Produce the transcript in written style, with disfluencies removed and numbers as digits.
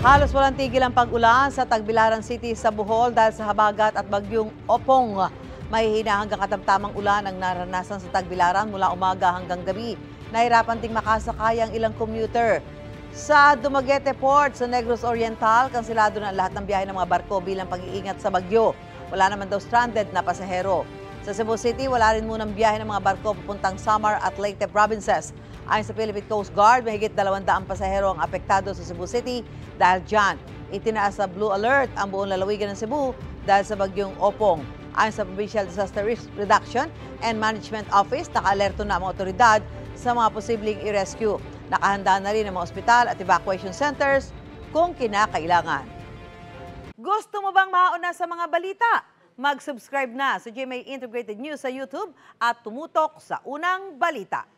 Halos walang tigil ang pag-ulan sa Tagbilaran City sa Bohol dahil sa habagat at bagyong Opong. Mahihina hanggang katamtamang ulan ang naranasan sa Tagbilaran mula umaga hanggang gabi. Nahirapan ding makasakay ang ilang commuter. Sa Dumaguete Port sa Negros Oriental, kansilado na lahat ng biyahe ng mga barko bilang pag-iingat sa bagyo. Wala naman daw stranded na pasahero. Sa Cebu City, wala rin munang biyahe ng mga barko papuntang Samar at Leyte provinces. Ayon sa Philippine Coast Guard, mahigit 200 pasahero ang apektado sa Cebu City dahil dyan. Itinaas sa Blue Alert ang buong lalawigan ng Cebu dahil sa bagyong Opong. Ayon sa Provincial Disaster Risk Reduction and Management Office, naka-alerto na ang mga otoridad sa mga posibleng i-rescue. Nakahanda na rin ang mga ospital at evacuation centers kung kinakailangan. Gusto mo bang mauna sa mga balita? Mag-subscribe na sa GMA Integrated News sa YouTube at tumutok sa unang balita.